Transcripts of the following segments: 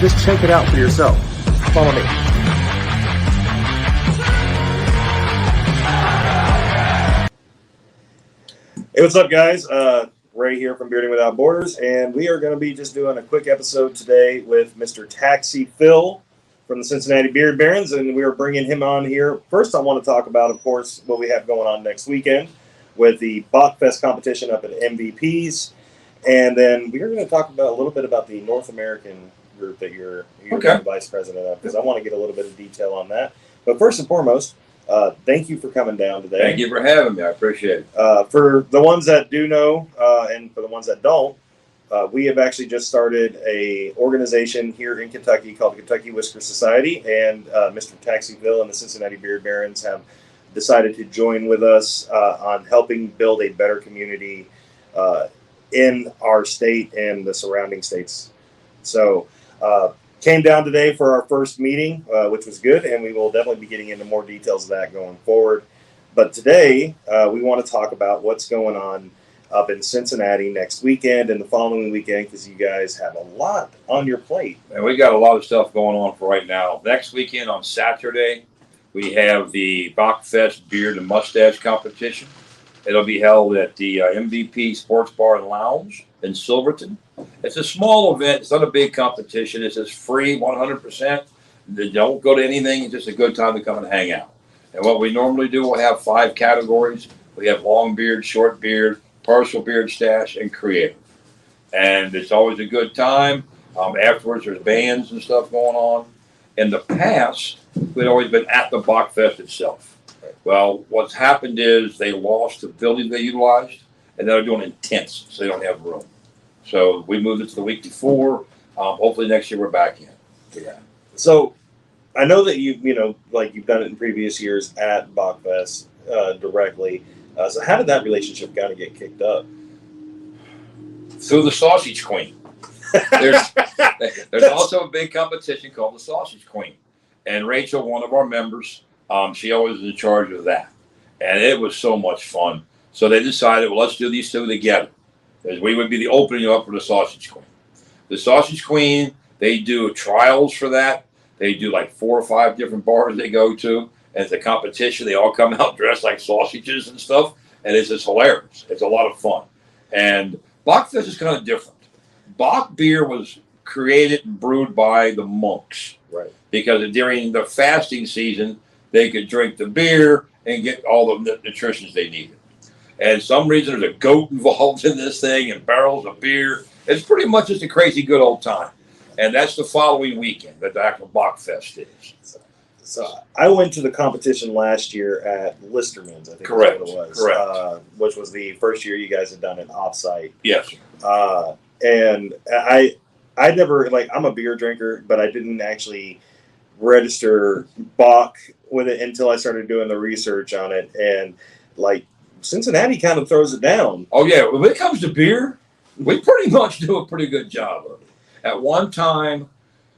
Just check it out for yourself. Follow me. Hey, what's up, guys? Ray here from Bearding Without Borders, and we are going to be just doing a quick episode today with Mr. Taxi Phil from the Cincinnati Beard Barons, and we are bringing him on here. First, I want to talk about, of course, what we have going on next weekend with the Bachfest competition up at MVPs, and then we are going to talk about a little bit about the North American group that you're the vice president of, because I want to get a little bit of detail on that. But first and foremost, thank you for coming down today. Thank you for having me. I appreciate it. For the ones that do know, and for the ones that don't, we have actually just started a organization here in Kentucky called the Kentucky Whisker Society, and Mr. Taxiville and the Cincinnati Beard Barons have decided to join with us on helping build a better community in our state and the surrounding states. So came down today for our first meeting, which was good, and we will definitely be getting into more details of that going forward. But today, we want to talk about what's going on up in Cincinnati next weekend and the following weekend, because you guys have a lot on your plate. And we got a lot of stuff going on for right now. Next weekend on Saturday, we have the Bachfest Beard and Mustache Competition. It'll be held at the MVP Sports Bar and Lounge in Silverton. It's a small event. It's not a big competition. It's just free, 100%. Don't go to anything. It's just a good time to come and hang out. And what we normally do, we'll have 5 categories. We have long beard, short beard, partial beard stash, and creative. And it's always a good time. Afterwards, there's bands and stuff going on. In the past, we'd always been at the Bachfest itself. Well, what's happened is they lost the building they utilized, and they're doing intense, so they don't have room. So we moved it to the week before. Hopefully next year we're back in. Yeah. So I know that you've done it in previous years at Bachfest directly. So how did that relationship kind of get kicked up? Through the Sausage Queen. There's also a big competition called the Sausage Queen. And Rachel, one of our members, she always was in charge of that. And it was so much fun. So they decided, well, let's do these two together. As we would be the opening up for the Sausage Queen. The Sausage Queen, they do trials for that. They do like 4 or 5 different bars they go to. And it's a competition. They all come out dressed like sausages and stuff. And it's just hilarious. It's a lot of fun. And Bachfest is kind of different. Bach beer was created and brewed by the monks. Right. Because during the fasting season, they could drink the beer and get all the nutrition they needed. And some reason there's a goat involved in this thing and barrels of beer. It's pretty much just a crazy good old time. And that's the following weekend that the actual Bachfest is. So I went to the competition last year at Listerman's, I think Correct. That's what it was. Correct. Which was the first year you guys had done it offsite. Yes. And I never, I'm a beer drinker, but I didn't actually register Bach with it until I started doing the research on it. And Cincinnati kind of throws it down. Oh, yeah. When it comes to beer, we pretty much do a pretty good job of it. At one time,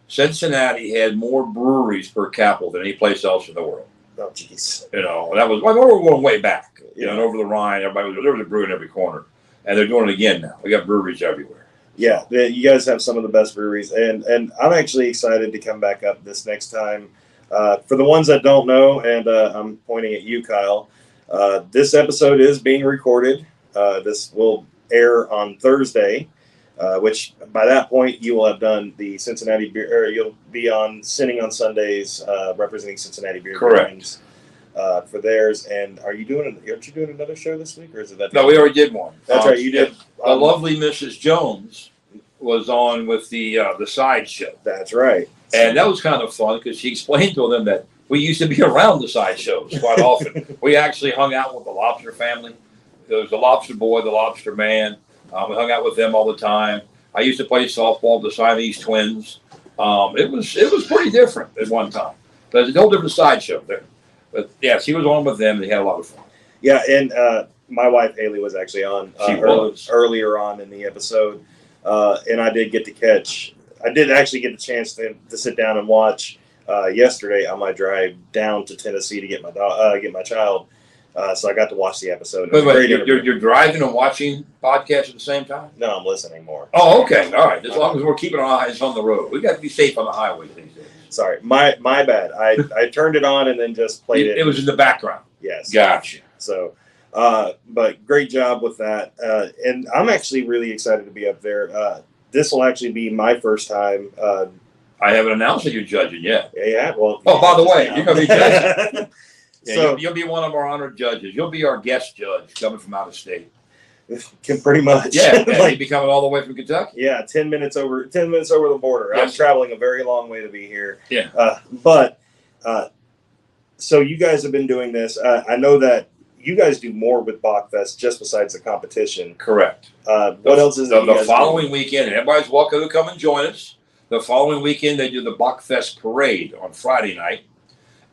Cincinnati had more breweries per capita than any place else in the world. Oh, jeez. That was, we're going way back. And over the Rhine, there was a brewery in every corner. And they're doing it again now. We got breweries everywhere. Yeah, you guys have some of the best breweries. And I'm actually excited to come back up this next time. For the ones that don't know, and I'm pointing at you, Kyle, this episode is being recorded. This will air on Thursday, which by that point you will have done the Cincinnati beer, or you'll be on Sinning on Sundays, representing Cincinnati Beer Barons for theirs. And aren't you doing another show this week, or is it that? No, we already did one. That's right, you did. The lovely Mrs. Jones was on with the sideshow. That's right. And that was kind of fun because she explained to them that we used to be around the sideshows quite often. We actually hung out with the Lobster family. There was the Lobster Boy, the Lobster Man. We hung out with them all the time. I used to play softball with the Siamese twins. It was pretty different at one time. There's a whole different sideshow there. But yeah, she was on with them. They had a lot of fun. Yeah, and my wife Haley was actually on earlier on in the episode, and I did actually get the chance to sit down and watch yesterday on my drive down to Tennessee to get my child. So I got to watch the episode. Wait, you're driving and watching podcasts at the same time? No, I'm listening more. Oh, okay. All right. As long as we're keeping our eyes on the road. We got to be safe on the highway these days. Sorry, my bad. I turned it on and then just played it. It was in the background. Yes. Gotcha. So, but great job with that. And I'm actually really excited to be up there. This will actually be my first time. I haven't announced that you're judging yet. Yeah. Well. Oh, by the way, you're going to be judging. Yeah, So you'll be one of our honored judges. You'll be our guest judge coming from out of state. can pretty much. Yeah, you'll be coming all the way from Kentucky. Yeah, 10 minutes over the border. Yes. I'm traveling a very long way to be here. Yeah. So you guys have been doing this. I know that you guys do more with Bachfest just besides the competition. Correct. What else is the following weekend? And everybody's welcome to come and join us. The following weekend, they do the Bachfest parade on Friday night.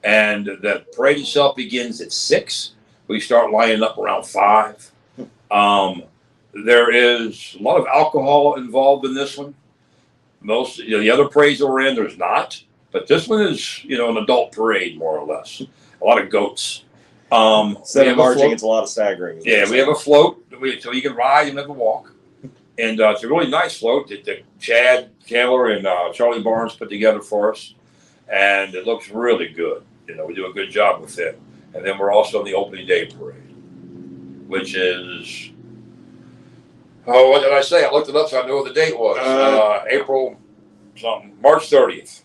And the parade itself begins at 6. We start lining up around 5. There is a lot of alcohol involved in this one. Most the other parades that we're in, there's not. But this one is, an adult parade, more or less. A lot of goats. Instead of marching, it's a lot of staggering. Yeah, we have a float, so you can ride and have a walk. And it's a really nice float that Chad Taylor and Charlie Barnes put together for us. And it looks really good. We do a good job with it. And then we're also on the opening day parade, which is, what did I say? I looked it up so I knew what the date was. April something, March 30th.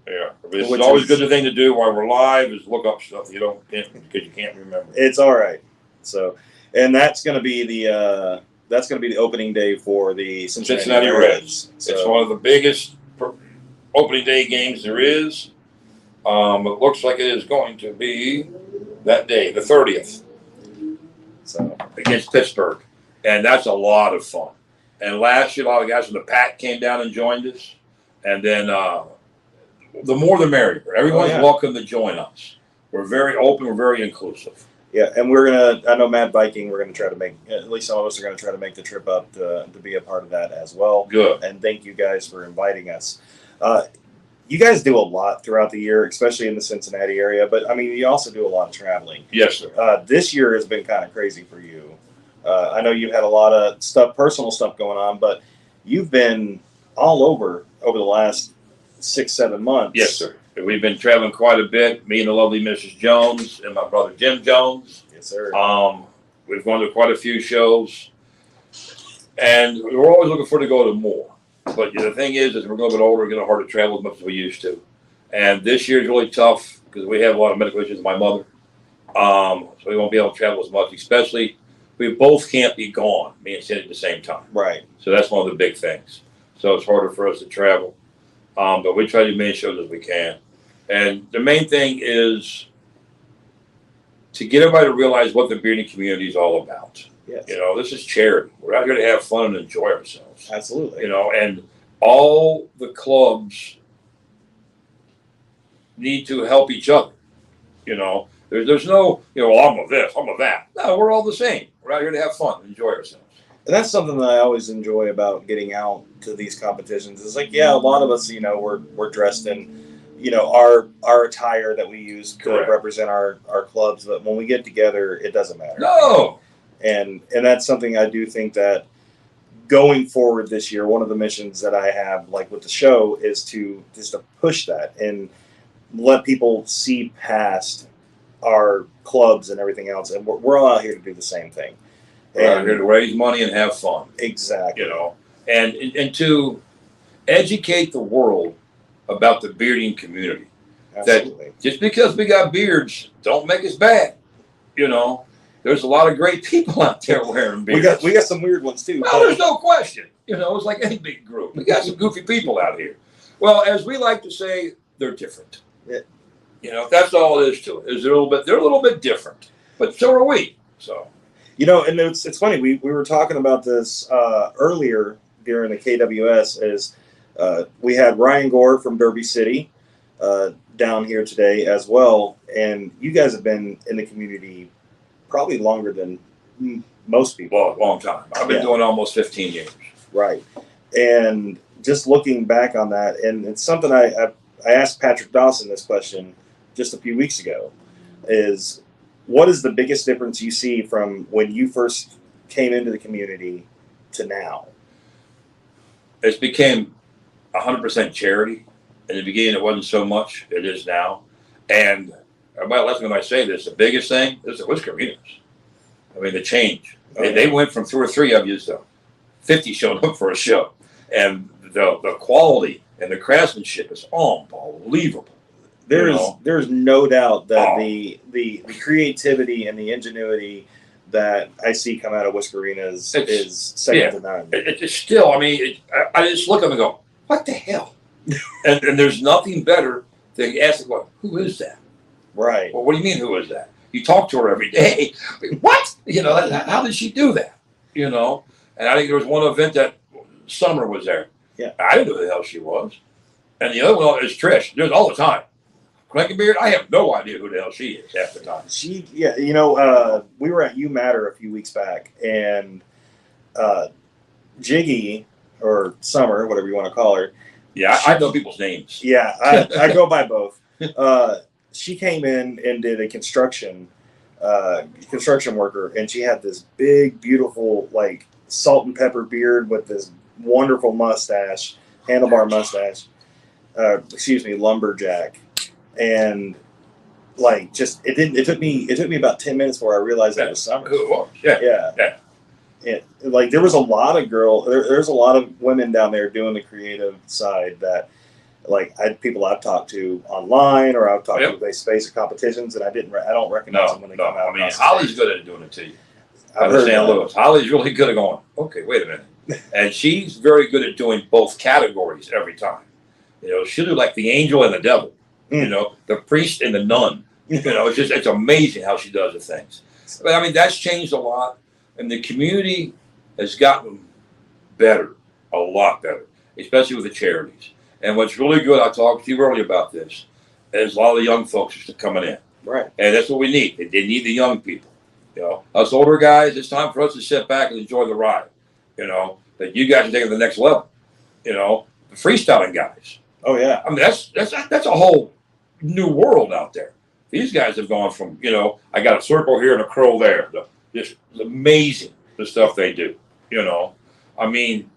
Yeah. It's always a good thing to do while we're live is look up stuff because you can't remember. It's all right. So, and that's going to be the opening day for the Cincinnati Reds. So, it's one of the biggest opening day games there is. It looks like it is going to be that day, the 30th, so against Pittsburgh, and that's a lot of fun. And last year, a lot of guys from the PAC came down and joined us, and then the more the merrier. Everyone's welcome to join us. We're very open. We're very inclusive. Yeah, and I know Mad Viking, we're going to try to make, at least some of us are going to try to make the trip up to be a part of that as well. Good. And thank you guys for inviting us. You guys do a lot throughout the year, especially in the Cincinnati area, but I mean, you also do a lot of traveling. Yes, sir. This year has been kind of crazy for you. I know you've had a lot of personal stuff going on, but you've been all over the last 6-7 months. Yes, sir. We've been traveling quite a bit. Me and the lovely Mrs. Jones and my brother Jim Jones. Yes, sir. We've gone to quite a few shows, and we're always looking forward to go to more. But the thing is we're a little bit older, we're getting hard to travel as much as we used to. And this year is really tough because we have a lot of medical issues with my mother. So we won't be able to travel as much, especially we both can't be gone, me and Cindy, at the same time. Right. So that's one of the big things. So it's harder for us to travel. But we try to do as many shows as we can. And the main thing is to get everybody to realize what the bearding community is all about. Yes. This is charity. We're out here to have fun and enjoy ourselves. Absolutely. And all the clubs need to help each other. There's no, I'm of this, I'm of that. No, we're all the same. We're out here to have fun and enjoy ourselves. And that's something that I always enjoy about getting out to these competitions. It's like, a lot of us, we're dressed in, our attire that we use to represent our clubs. But when we get together, it doesn't matter. No. And that's something I do think that going forward this year, one of the missions that I have, like with the show, is to push that and let people see past our clubs and everything else. And we're all out here to do the same thing. We're out here to raise money and have fun. Exactly. And to educate the world about the bearding community. Absolutely. That just because we got beards, don't make us bad. There's a lot of great people out there wearing beards. We got some weird ones too. Well, there's no question. It's like any big group. We got some goofy people out here. Well, as we like to say, they're different. Yeah. That's all it is to it. They're a little bit different, but so are we. So. And it's funny. We were talking about this earlier during the KWS. Is we had Ryan Gore from Derby City down here today as well, and you guys have been in the community probably longer than most people. Well, a long time. I've been doing almost 15 years. Right. And just looking back on that, and it's something I asked Patrick Dawson this question just a few weeks ago, is what is the biggest difference you see from when you first came into the community to now? It's became 100% charity. In the beginning, it wasn't so much. It is now. And everybody lets me when I say this, the biggest thing is the Whiskerinas. I mean, the change. They went from 2 or 3 of you to 50 showed up for a show. And the quality and the craftsmanship is unbelievable. There's no doubt that the creativity and the ingenuity that I see come out of Whiskerinas is second to none. It's still, I mean, I just look at them and go, what the hell? and there's nothing better than asking, well, who is that? Right. Well, what do you mean, who is that? You talk to her every day. What? How did she do that? And I think there was one event that Summer was there. Yeah. I didn't know who the hell she was. And the other one is Trish. There's all the time. Cranky Beard, I have no idea who the hell she is half the time. We were at UMatter a few weeks back, and Jiggy, or Summer, whatever you want to call her. Yeah, I know people's names. Yeah, I go by both. She came in and did a construction worker, and she had this big, beautiful, like salt and pepper beard with this wonderful mustache, handlebar mustache. Lumberjack, and like it took me about 10 minutes before I realized that was Summer. Who it was? Yeah. Like there was a lot of there's a lot of women down there doing the creative side that, like, people I've talked to online or I've talked to face to face at competitions, and I don't recognize them when they come out. I mean, Holly's good at doing it to you. I've heard St. Louis. Holly's really good at going, okay, wait a minute. And she's very good at doing both categories every time. She'll do like the angel and the devil, the priest and the nun. It's amazing how she does the things. But I mean, that's changed a lot. And the community has gotten better, a lot better, especially with the charities. And what's really good, I talked to you earlier about this, is a lot of the young folks are coming in. Right. And that's what we need. They need the young people. Us older guys, it's time for us to sit back and enjoy the ride. That you guys are taking to the next level. The freestyling guys. Oh yeah. I mean, that's a whole new world out there. These guys have gone from, I got a circle here and a curl there. Just amazing, the stuff they do. I mean,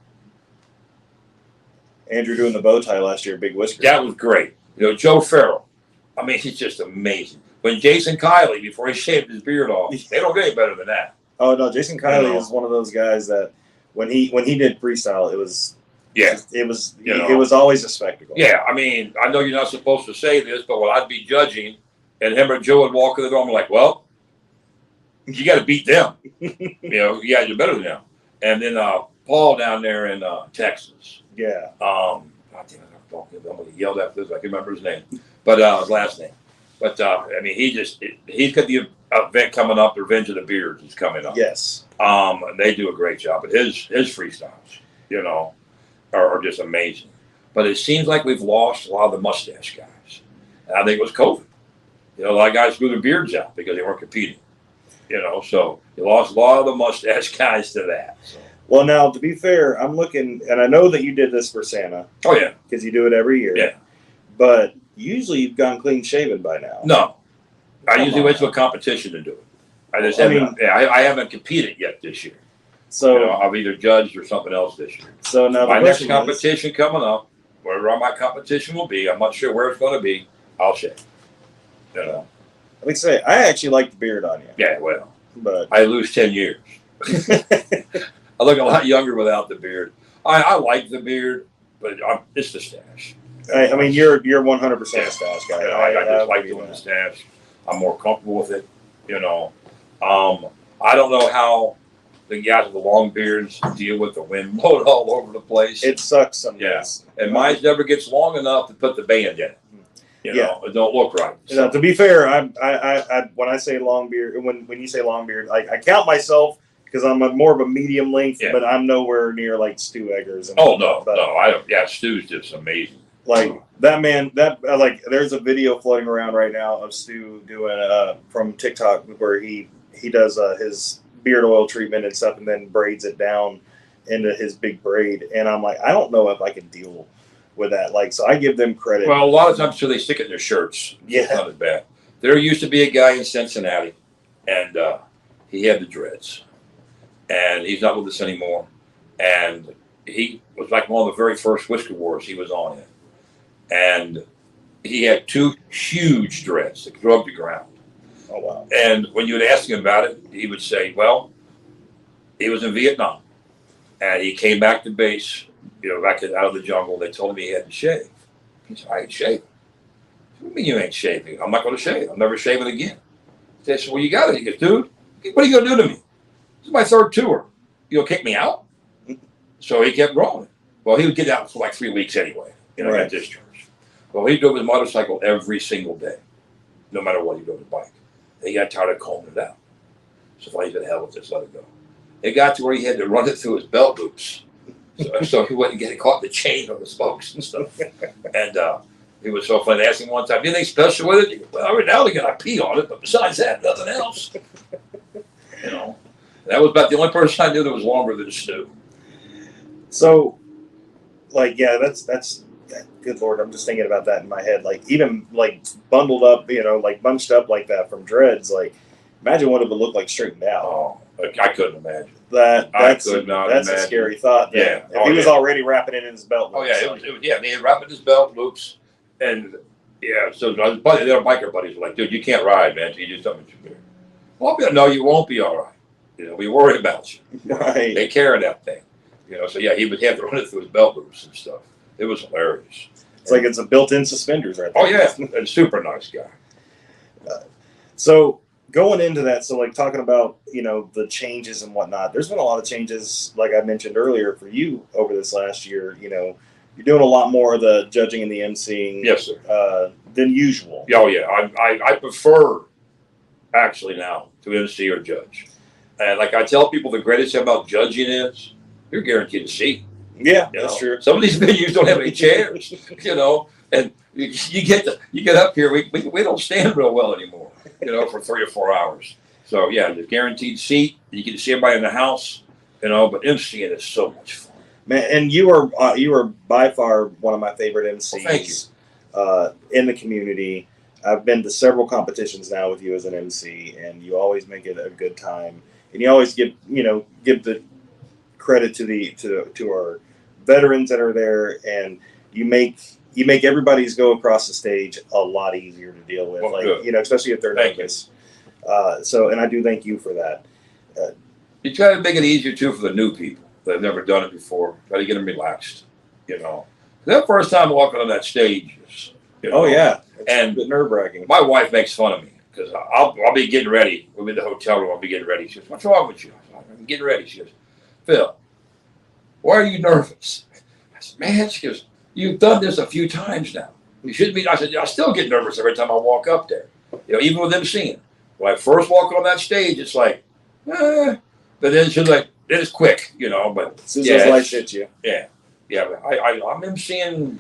Andrew doing the bow tie last year, big whiskers. That was great. Joe Farrell. I mean, he's just amazing. When Jason Kiley, before he shaved his beard off, they don't get any better than that. Oh no, Jason Kiley is one of those guys that when he did freestyle, it was it was always a spectacle. Yeah, I mean, I know you're not supposed to say this, but when I'd be judging, and him or Joe would walk in the door, I'm like, well, you got to beat them. You're better than them. And then Paul down there in Texas. Yeah. I'm going to yell after this. I can remember his name, but his last name. But I mean, he's got the event coming up. The Revenge of the Beards is coming up. Yes. And they do a great job. But his freestyles, are just amazing. But it seems like we've lost a lot of the mustache guys. And I think it was COVID. A lot of guys grew their beards out because they weren't competing. So you lost a lot of the mustache guys to that. So. Well, now, to be fair, I'm looking, and I know that you did this for Santa. Oh, yeah. Because you do it every year. Yeah. But usually you've gone clean shaven by now. No. I usually wait to a competition to do it. I haven't competed yet this year. So I've either judged or something else this year. So now my next competition coming up, wherever my competition will be, I'm not sure where it's going to be, I'll shave. Let me say, I actually like the beard on you. Yeah, well. But I lose 10 years. I look a lot younger without the beard. I like the beard, but it's the stash. I mean, you're 100% a stash guy. I just like doing the stash. I'm more comfortable with it. I don't know how the guys with the long beards deal with the wind blowing all over the place. It sucks sometimes. Yeah. And mine never gets long enough to put the band in it. It don't look right. So. To be fair, I when I say long beard, when you say long beard, I count myself because I'm more of a medium length, but I'm nowhere near like Stu Eggers. No, I don't. Yeah, Stu's just amazing. Like that man, there's a video floating around right now of Stu doing from TikTok where he does his beard oil treatment and stuff, and then braids it down into his big braid. And I'm like, I don't know if I can deal with that. Like, so I give them credit. Well, a lot of times, they stick it in their shirts. Yeah, it's not as bad. There used to be a guy in Cincinnati. and he had the dreads, and he's not with us anymore. And he was like one of the very first whiskey wars he was on it, and he had two huge dreads that grew up the ground. Oh wow! And when you would ask him about it, he would say, "Well, he was in Vietnam, and he came back to base, back out of the jungle. They told him he had to shave. He said, I ain't shaving. What do you mean you ain't shaving? I'm not going to shave. I'm never shaving again." They said, "Well, you got it." He goes, "Dude, what are you going to do to me? This is my third tour. You going to kick me out?" So he kept growing. Well, he would get out for like 3 weeks anyway. Right. Got discharged. Well, he drove his motorcycle every single day, no matter what. He drove his bike. He got tired of combing it out. So finally he said, "Hell with this, let it go." It got to where he had to run it through his belt loops, so he wouldn't get caught in the chain on the spokes and stuff. And he was so funny. I asked him one time, "Anything special with it?" He goes, "Well, every now and again I pee on it, but besides that, nothing else." That was about the only person I knew that was longer than Stu. So, like, yeah, that's good Lord. I'm just thinking about that in my head. Like, even like bundled up, like bunched up like that from dreads. Like, imagine what it would look like straightened out. Oh, I couldn't imagine. That's could not that's imagine. a scary thought. Yeah. If he was already wrapping it in his belt. Oh yeah, it was yeah. He had wrapped in his belt loops, and yeah. So their biker buddies were like, "Dude, you can't ride, man. You do something too big." Well, no, you won't be all right. We worry about you. Right. They carry that thing. So yeah, he would have to run it through his belt loops and stuff. It was hilarious. It's like it's a built-in suspenders right there. Oh yeah, and super nice guy. So going into that, so like talking about the changes and whatnot, there's been a lot of changes, like I mentioned earlier, for you over this last year. You're doing a lot more of the judging and the emceeing, Yes, sir, than usual. Oh yeah, I prefer actually now to MC or judge, and like I tell people, the greatest thing about judging is you're guaranteed a seat. Yeah, that's true. Some of these venues don't have any chairs, and you get up here, we don't stand real well anymore, for 3 or 4 hours. So yeah, the guaranteed seat, you get to see everybody in the house, but MCing is so much fun. Man, and you are by far one of my favorite MCs. Thank you. In the community. I've been to several competitions now with you as an MC, and you always make it a good time, and you always give the credit to our veterans that are there, and you make everybody's go across the stage a lot easier to deal with, especially if they're nervous. And I do thank you for that. You try to make it easier too for the new people that have never done it before. Try to get them relaxed. That first time walking on that stage is, oh yeah, and nerve-wracking. My wife makes fun of me because I'll be getting ready. We'll be in the hotel room. I'll be getting ready. She goes, "What's wrong with you?" I'm getting ready. She goes, "Phil, why are you nervous?" I said, "Man," she goes, "you've done this a few times now. You shouldn't be." I said, "I still get nervous every time I walk up there. Even with them seeing. When I first walk on that stage, it's like, but then she's like, it's quick, But as soon as those lights hit you, yeah. But I'm MCing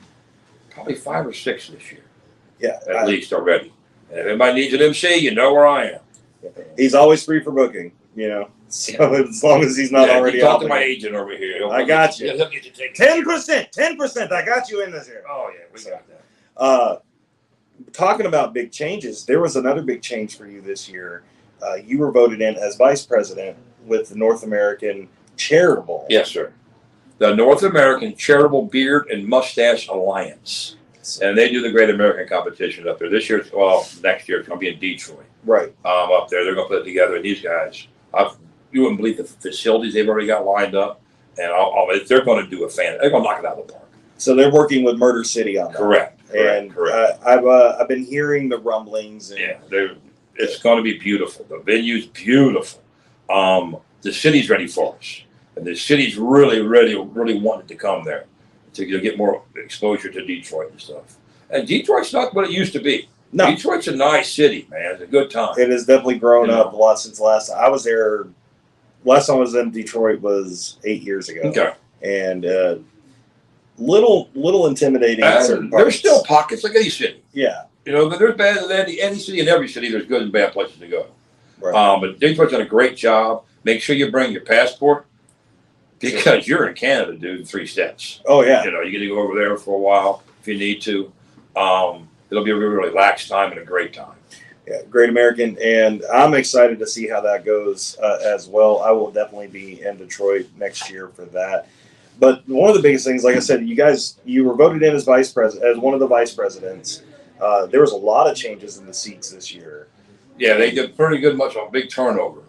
probably 5 or 6 this year. Yeah, at least already. And if anybody needs an MC, you know where I am. He's always free for booking, So as long as he's not already talk to my agent over here. I got you. He'll get you taken 10%. I got you in this here. Oh yeah, we got that. Talking about big changes, there was another big change for you this year. You were voted in as vice president with the North American Charitable. Yes, sir. The North American Charitable Beard and Mustache Alliance. And they do the Great American Competition up there. Next year it's going to be in Detroit. Right. Up there. They're going to put it together. And these guys, you wouldn't believe the facilities they've already got lined up. And they're going to do they're going to knock it out of the park. So they're working with Murder City on that. Correct. I've been hearing the rumblings. And it's going to be beautiful. The venue's beautiful. The city's ready for us. And the city's really, really, really wanting to come there to get more exposure to Detroit and stuff. And Detroit's not what it used to be. No. Detroit's a nice city, man. It's a good time. It has definitely grown up a lot since last time. I was there. Last time I was in Detroit was 8 years ago. Okay. And little intimidating in certain parts. There's still pockets like any city. Yeah. But there's bad in any city. In every city, there's good and bad places to go. Right. But Detroit's done a great job. Make sure you bring your passport. Because you're in Canada, dude, 3 steps. Oh, yeah. You get to go over there for a while if you need to. It'll be a really relaxed time and a great time. Yeah, Great American, and I'm excited to see how that goes as well. I will definitely be in Detroit next year for that. But one of the biggest things, like I said, you were voted in as vice president, as one of the vice presidents. There was a lot of changes in the seats this year. Yeah, they did pretty good, much on big turnover.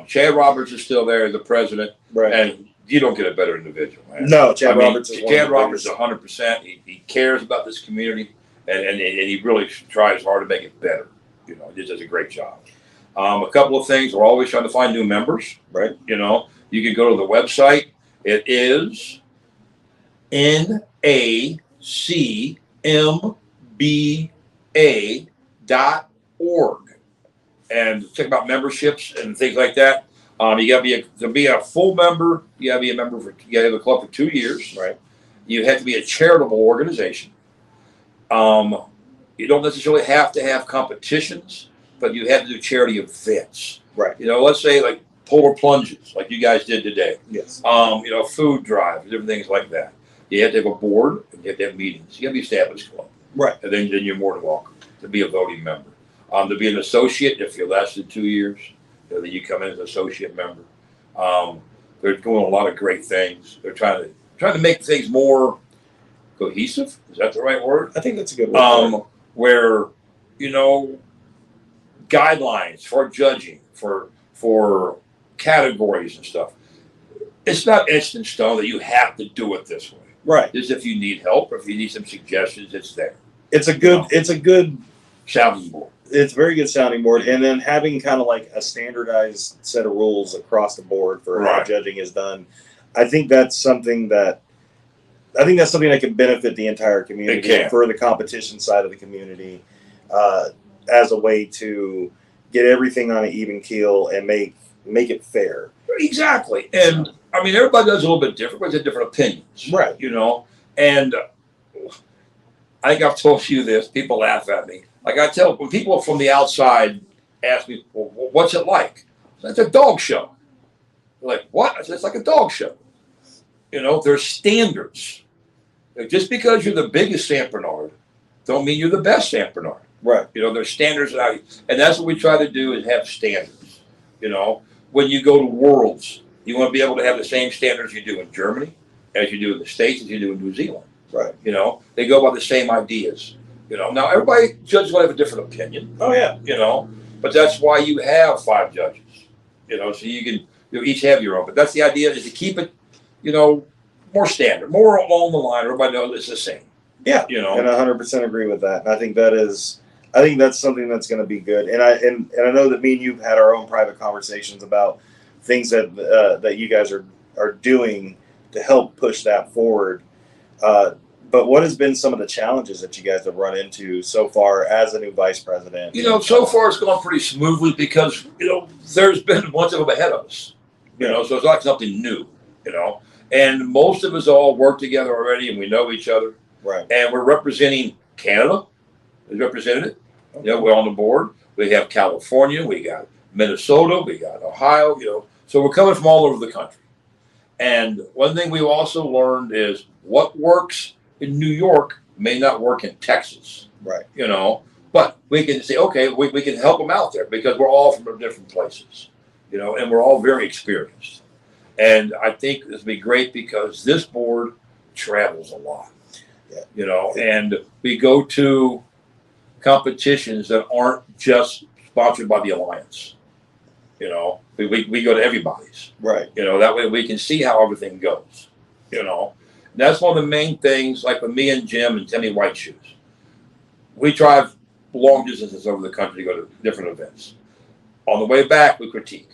Chad Roberts is still there, the president, Right. and you don't get a better individual, man. No, Chad Roberts is one Chad of the Roberts biggest. 100%. He cares about this community, and he really tries hard to make it better. You know, he just does a great job. A couple of things, we're always trying to find new members. Right. You know, you can go to the website. It is nacmba.org. And check about memberships and things like that. You got to be a full member. You got to be a member for. You got to have a club for 2 years. Right. You have to be a charitable organization. You don't necessarily have to have competitions, but you have to do charity events. Right. You know, let's say like polar plunges, like you guys did today. Yes. You know, food drives, different things like that. You have to have a board and you have to have meetings. You have to be established club. Right. And then you're more than welcome to be a voting member. To be an associate, if you're less than 2 years, then you come in as an associate member. They're doing a lot of great things. They're trying to make things more cohesive. Is that the right word? I think that's a good word. Where, you know, guidelines for judging, for categories and stuff. It's not instant stone that you have to do it this way. Right. Just if you need help or if you need some suggestions, it's there. It's a good sounding board. It's a very good sounding board, and then having kind of like a standardized set of rules across the board for how judging is done. I think that's something that can benefit the entire community for the competition side of the community, as a way to get everything on an even keel and make it fair. Exactly, and I mean everybody does a little bit different, but they have different opinions, right? You know, and I think I've told you this. People laugh at me. Like I tell when people from the outside ask me, well, "What's it like?" It's a dog show. They're like, "What?" I said, "It's like a dog show." You know, there's standards. Just because you're the biggest St. Bernard, don't mean you're the best St. Bernard. Right. You know, there's standards, and that's what we try to do is have standards. You know, when you go to Worlds, you want to be able to have the same standards you do in Germany, as you do in the States, as you do in New Zealand. Right. You know, they go by the same ideas. You know, now everybody judges will have a different opinion. Oh yeah. You know, but that's why you have 5 judges. You know, so you each have your own. But that's the idea, is to keep it, you know, more standard, more along the line. Everybody knows it's the same. Yeah. You know, and I 100% agree with that. And I think that's something that's going to be good. And I know that me and you've had our own private conversations about things that you guys are doing to help push that forward. But what has been some of the challenges that you guys have run into so far as a new vice president? You know, so far it's gone pretty smoothly because, you know, there's been a bunch of them ahead of us. You know, so it's like something new, you know. And most of us all work together already and we know each other. Right. And we're representing Canada is represented. Okay. You know, we're on the board. We have California, we got Minnesota, we got Ohio, you know. So we're coming from all over the country. And one thing we've also learned is what works in New York may not work in Texas. Right. You know, but we can say, okay, we can help them out there because we're all from different places, you know, and we're all very experienced. And I think this will be great because this board travels a lot, you know, and we go to competitions that aren't just sponsored by the Alliance. You know, we go to everybody's. Right. You know, that way we can see how everything goes, you know. And that's one of the main things, like with me and Jim and Timmy White Shoes. We drive long distances over the country to go to different events. On the way back, we critique.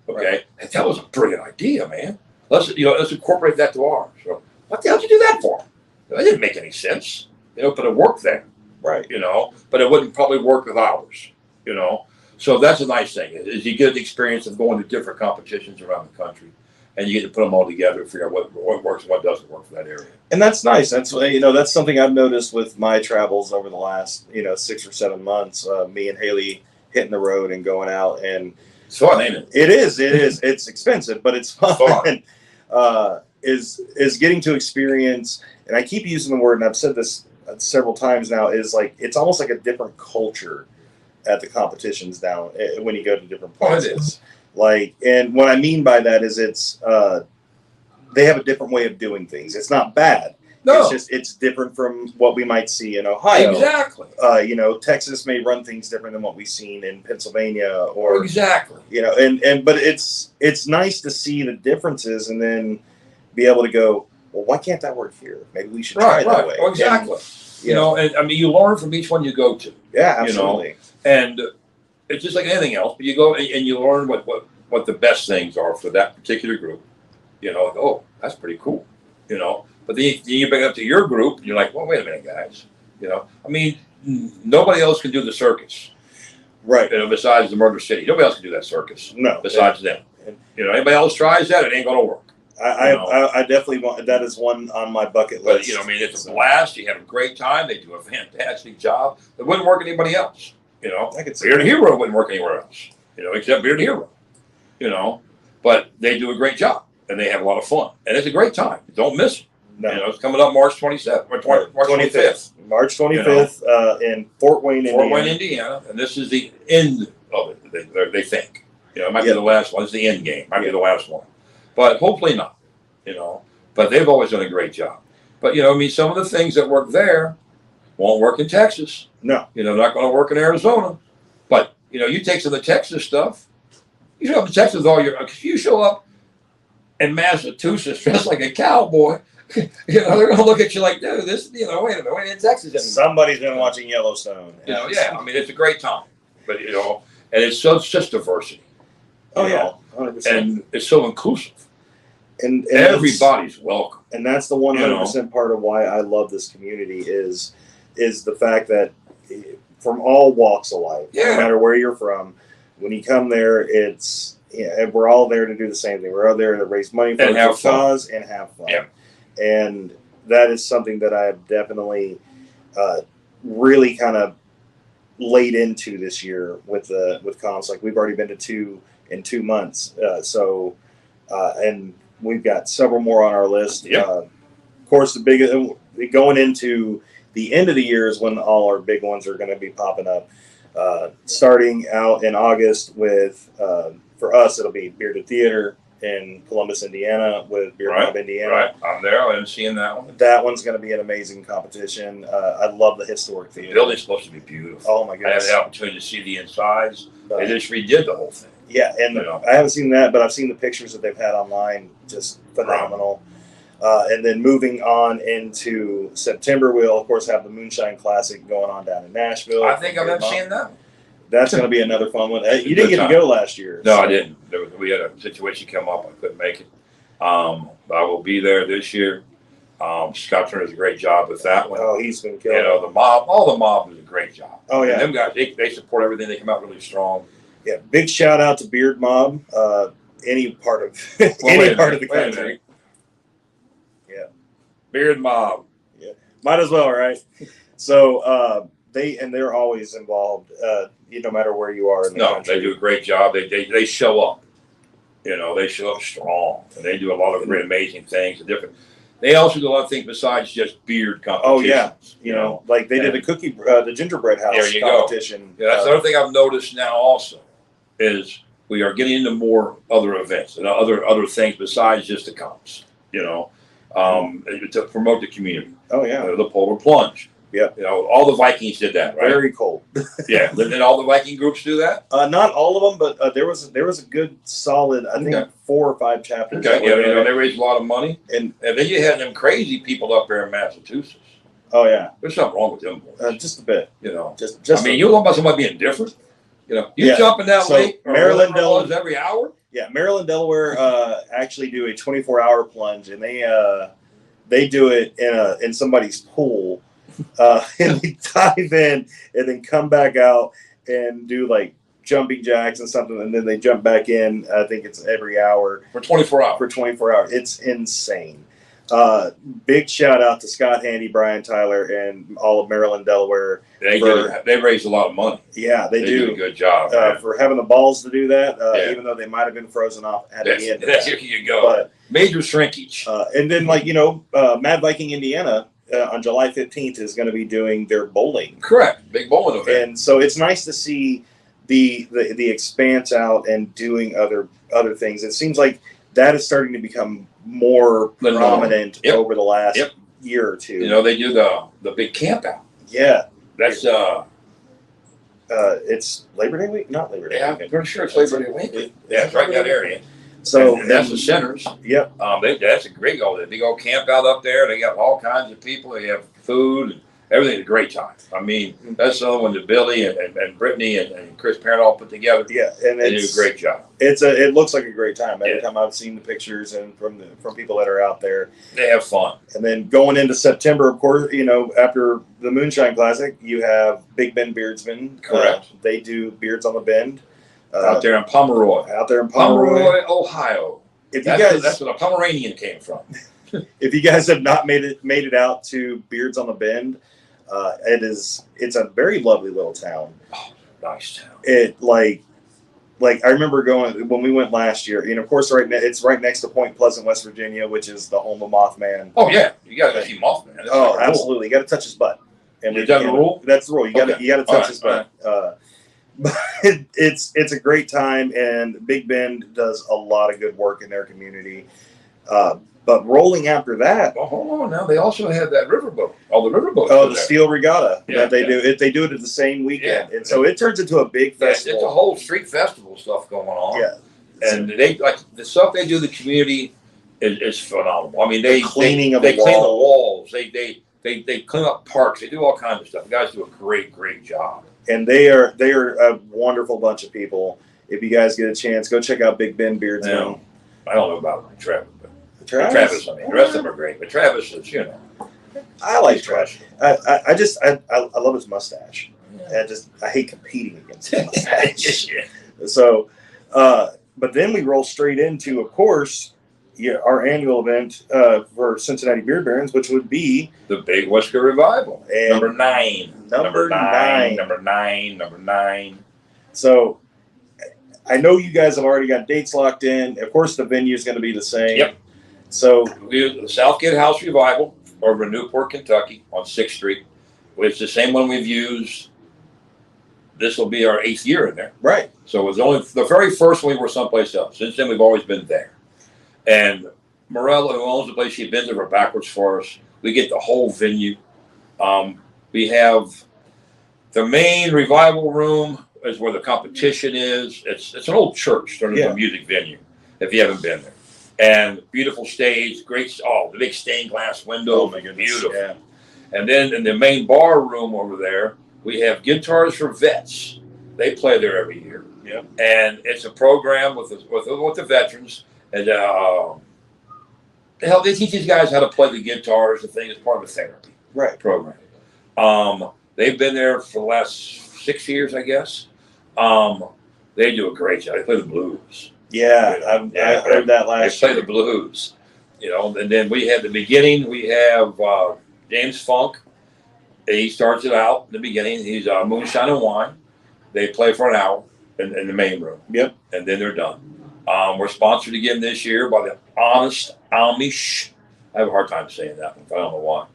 Okay, right. That was a brilliant idea, man. Let's incorporate that to ours. So, what the hell did you do that for? That didn't make any sense, you know. But it worked there, right? You know, but it wouldn't probably work with ours, you know. So that's a nice thing is you get the experience of going to different competitions around the country, and you get to put them all together and figure out what works and what doesn't work for that area. And that's nice. That's that's something I've noticed with my travels over the last 6 or 7 months. Me and Haley hitting the road and going out and. It's fun, ain't it? It is. It's expensive, but it's fun. Is getting to experience, and I keep using the word, and I've said this several times now, is like it's almost like a different culture at the competitions down when you go to different Oh, it places. is. Like, and what I mean by that is they have a different way of doing things. It's not bad. No, It's just it's different from what we might see in Ohio. exactly. Texas may run things different than what we've seen in Pennsylvania, or Exactly. but it's nice to see the differences and then be able to go, well, why can't that work here? Maybe we should try it that way. Oh, exactly. And, and I mean, you learn from each one you go to. yeah, absolutely. And it's just like anything else. But you go and you learn what the best things are for that particular group. Oh, that's pretty cool. But then you bring it up to your group, and you're like, well, wait a minute, guys. I mean, nobody else can do the circus, Right. besides the Murder City. Nobody else can do that circus. No. Besides them. Anybody else tries that, it ain't gonna work. I definitely want that is one on my bucket But list. I mean, it's a blast. You have a great time. They do a fantastic job. It wouldn't work anybody else. I could see Bearded that. Hero wouldn't work anywhere else. Except Bearded Hero. But they do a great job and they have a lot of fun and it's a great time. Don't miss it. No. It's coming up March 27th or March 25th. March 25th in Fort Wayne, Indiana. Fort Wayne, Indiana, and this is the end of it. They think. It might be the last one. It's the end game. Might be the last one, but hopefully not. But they've always done a great job. But some of the things that work there won't work in Texas. No. Not going to work in Arizona. But you take some of the Texas stuff. You show up in Texas if you show up in Massachusetts dressed like a cowboy, they're going to look at you like, dude, this, wait a minute, we're in Texas anymore. Somebody's been watching Yellowstone. Yeah, I mean, it's a great time. But, and it's just diversity. Oh, yeah, 100%. And it's so inclusive. And everybody's welcome. And that's the 100% part of why I love this community is the fact that from all walks of life, no matter where you're from, when you come there, we're all there to do the same thing. We're all there to raise money for a cause and have fun. Yeah. And that is something that I have definitely really kind of laid into this year with comps. Like we've already been to 2 in 2 months. And we've got several more on our list. Yep. Of course, the big going into the end of the year is when all our big ones are going to be popping up. Starting out in August with, for us, it'll be Bearded Theater in Columbus, Indiana with Beard Mob Indiana. Right, I'm there. I'm seeing that one. That one's going to be an amazing competition. I love the historic theater. The building's supposed to be beautiful. Oh my goodness! I had the opportunity to see the insides. They just redid the whole thing. Yeah, and I haven't seen that, but I've seen the pictures that they've had online. Just phenomenal. And then moving on into September, we'll of course have the Moonshine Classic going on down in Nashville. I think I've never seen that. That's going to be another fun one. You didn't get to go last year. No, I didn't. We had a situation come up. I couldn't make it. I will be there this year. Scott Turner does a great job with that one. Oh, he's been killing. The mob, all the mob does a great job. Oh yeah, and them guys, they support everything. They come out really strong. Yeah, big shout out to Beard Mob. Any part of part of the country. Yeah, Beard Mob. Yeah, might as well, right? So they're always involved. No matter where you are in the country. They do a great job. They show up. They show up strong, and they do a lot of great, amazing things. They also do a lot of things besides just beard competitions. Oh yeah, like they did the gingerbread house competition. Yeah, that's another thing I've noticed now. Also, is we are getting into more other events and other things besides just the comps. To promote the community. Oh yeah, the polar plunge. Yeah, all the Vikings did that, right? Very cold. Yeah, did all the Viking groups do that? Not all of them, but there was a good solid, I think 4 or 5 chapters. Okay, they raised a lot of money, and then you had them crazy people up there in Massachusetts. Oh yeah, there's something wrong with them boys. Just a bit. Just. I mean, you talking about somebody being different. You jumping that late, Maryland, Delaware every hour. Yeah, Maryland, Delaware actually do a 24-hour plunge, and they do it in somebody's pool. And they dive in and then come back out and do like jumping jacks and something, and then they jump back in. I think it's every hour for 24 hours. For 24 hours, it's insane. Big shout out to Scott Handy, Brian Tyler, and all of Maryland, Delaware. They raised a lot of money. Yeah, they do a good job for having the balls to do that. Even though they might have been frozen off at the end. There you go. But major shrinkage. And then Mad Viking Indiana. on July 15th is going to be doing their bowling. Correct, big bowling event. And so it's nice to see the expanse out and doing other things. It seems like that is starting to become more prominent over the last year or two. You know, they do the big camp out. Yeah, that's it's Labor Day week, not Labor Day. Yeah, I'm pretty sure it's Labor Day week. Yeah, it's right in that area. So and that's the centers. Yep. That's a great goal. They go camp out up there. They got all kinds of people. They have food and everything's a great time. I mean, that's the other one that Billy and Brittany and Chris Parent all put together. Yeah, and they do a great job. It looks like a great time every time I've seen the pictures and from people that are out there. They have fun. And then going into September, of course, you know, after the Moonshine Classic, you have Big Bend Beardsmen. Correct. They do Beards on the Bend. Out there in Pomeroy. Pomeroy, Ohio. That's where the Pomeranian came from. If you guys have not made it out to Beards on the Bend, it's a very lovely little town. Oh, nice town. It like I remember going when we went last year. And of course, it's right next to Point Pleasant, West Virginia, which is the home of Mothman. Oh yeah, you got to see Mothman. That's absolutely, you got to touch his butt. And is that the rule? That's the rule. You got to touch his butt. But it's a great time, and Big Bend does a lot of good work in their community. But rolling after that, hold on now. They also have that riverboat. All the riverboats. Oh, the Steel Regatta that they do. They do it at the same weekend, and so it turns into a big festival. It's a whole street festival stuff going on. Yeah, and they like the stuff they do in the community is phenomenal. I mean, they clean the walls. They clean up parks. They do all kinds of stuff. The guys do a great job. And they are a wonderful bunch of people. If you guys get a chance, go check out Big Bend Beardsmen. I don't know about Travis, but Travis. I mean, the rest of them are great, but Travis is, you know. I like Travis. I love his mustache. Yeah. I hate competing against his mustache. So, but then we roll straight into, of course, our annual event for Cincinnati Beard Barons, which would be the Big Whisker Revival, and number nine. So I know you guys have already got dates locked in. Of course, the venue is going to be the same. Yep. So the Southgate House Revival over in Newport, Kentucky, on 6th Street. It's the same one we've used. This will be our 8th year in there. Right. So it was only the very first one we were someplace else. Since then, we've always been there. And Morella, who owns the place, she bends over backwards for us. We get the whole venue. We have the main revival room is where the competition is. It's an old church turned into a music venue, if you haven't been there. And beautiful stage, the big stained glass windows. Oh my goodness. Beautiful. Yeah. And then in the main bar room over there, we have Guitars for Vets. They play there every year. Yep. And it's a program with the veterans. And they teach these guys how to play the guitars and things as part of the therapy program. They've been there for the last 6 years, I guess. They do a great job. They play the blues. Yeah, I heard that last year. They play the blues, and then we have the beginning. We have James Funk. He starts it out in the beginning. He's Moonshine and Wine. They play for an hour in the main room. Yep. And then they're done. We're sponsored again this year by the Honest Amish. I have a hard time saying that one, but I don't know why.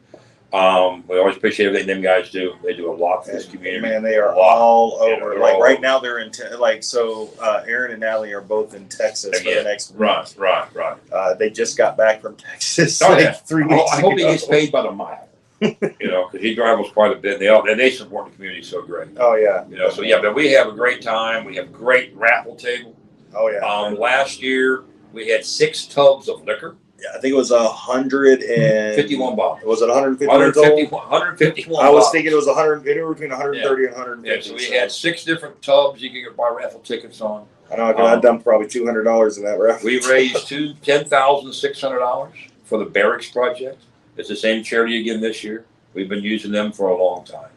We always appreciate everything them guys do. They do a lot for this community. Man, they are all over. Right now, they're in Aaron and Natalie are both in Texas for the next week. Right. They just got back from Texas 3 weeks ago. I hope he gets paid by the mile. Because he travels quite a bit. They support the community so great. Oh yeah. But we have a great time. We have a great raffle table. Oh yeah. Last year we had 6 tubs of liquor. Yeah, I think it was 151 bottles. Was it 151? I was thinking it was 100. Anywhere between 130 and 150. Yeah, so we had 6 different tubs you could buy raffle tickets on. I know. I dumped probably $200 in that raffle. We raised $10,600 for the Barracks Project. It's the same charity again this year. We've been using them for a long time.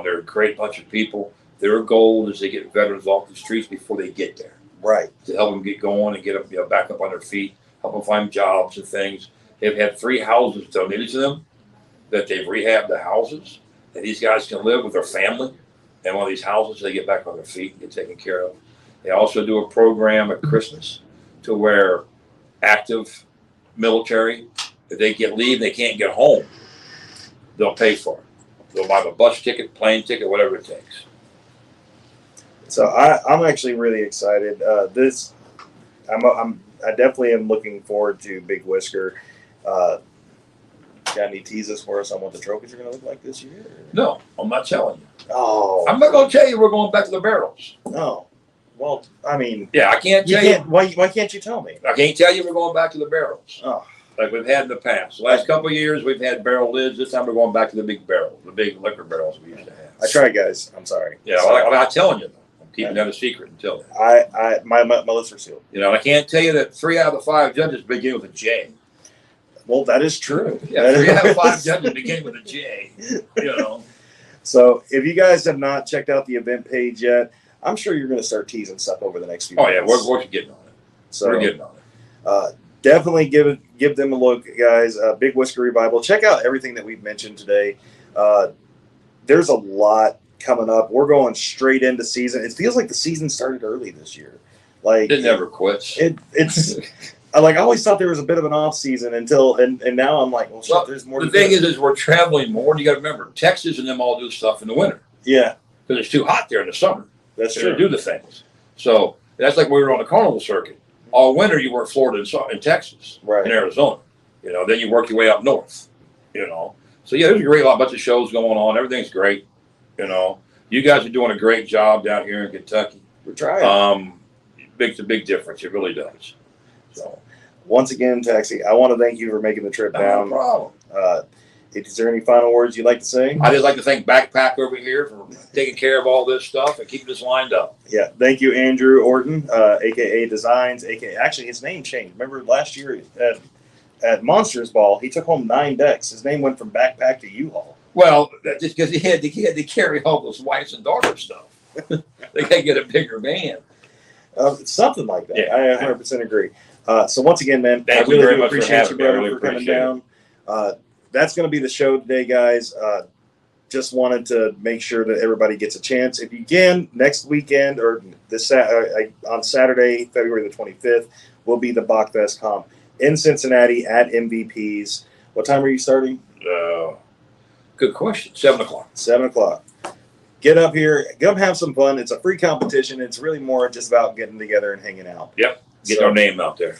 They're a great bunch of people. Their goal is to get veterans off the streets before they get there. Right. To help them get going and get them back up on their feet, help them find jobs and things. They've had 3 houses donated to them that they've rehabbed the houses, that these guys can live with their family. And one of these houses, they get back on their feet and get taken care of. They also do a program at Christmas to where active military, if they leave, they can't get home. they'll pay for it. They'll buy a bus ticket, plane ticket, whatever it takes. So I'm actually really excited. I definitely am looking forward to Big Whisker. Got any teases for us on what the trophies are going to look like this year? No, I'm not telling you. Oh, I'm not going to tell you we're going back to the barrels. no. Well, I mean, Yeah, I can't you tell you. can't. Why can't you tell me? I can't tell you we're going back to the barrels. Oh, Like we've had in the past. The last couple of years, we've had barrel lids. This time we're going back to the big barrel, the big liquor barrels we used to have. I tried, guys. I'm sorry. Yeah, well, I'm not telling you. I'm keeping that a secret until then. My lips are sealed. You know, I can't tell you that 3 out of the 5 judges begin with a J. Well, that is true. Yeah, 3 out of 5 judges begin with a J. You know. So, if you guys have not checked out the event page yet, I'm sure you're going to start teasing stuff over the next few Oh yeah, months. we're getting on it. So, we're getting on it. Definitely give them a look, guys. Big Whisker Revival. Check out everything that we've mentioned today. There's a lot coming up. We're going straight into season. It feels like the season started early this year. Like It never quits. It's I always thought there was a bit of an off season until and now I'm like, well, shit, there's more. The thing is we're traveling more. And you got to remember, Texas and them all do stuff in the winter. Yeah, because it's too hot there in the summer. That's to true. Do the things. So that's like when we were on the carnival circuit. All winter you were in Florida and Texas, right, and Arizona. You know, then you work your way up north. You know, so yeah, there's a great bunch of shows going on. Everything's great. You know, you guys are doing a great job down here in Kentucky. We're trying. Makes a big difference. It really does. So, once again, Taxi, I want to thank you for making the trip down. No problem. Is there any final words you'd like to say? I just like to thank Backpack over here for taking care of all this stuff and keeping us lined up. Yeah, thank you, Andrew Orton, aka Designs, aka actually his name changed. Remember last year at Monsters Ball, he took home 9 decks. His name went from Backpack to U-Haul. Well, that's just because he had to carry all those wives and daughters stuff. They got to get a bigger van. Something like that. Yeah. I 100% agree. So once again, man, Thank I really you very do much for appreciate having you, me. I brother, really for coming appreciate down. That's going to be the show today, guys. Just wanted to make sure that everybody gets a chance. If you can, next weekend or on Saturday, February the 25th, will be the Bachfest Comp in Cincinnati at MVP's. What time are you starting? Good question. 7 o'clock. 7 o'clock. Get up here. Come have some fun. It's a free competition. It's really more just about getting together and hanging out. Yep. Getting our name out there.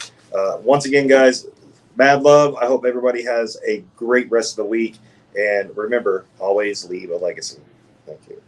Once again, guys, mad love. I hope everybody has a great rest of the week. And remember, always leave a legacy. Thank you.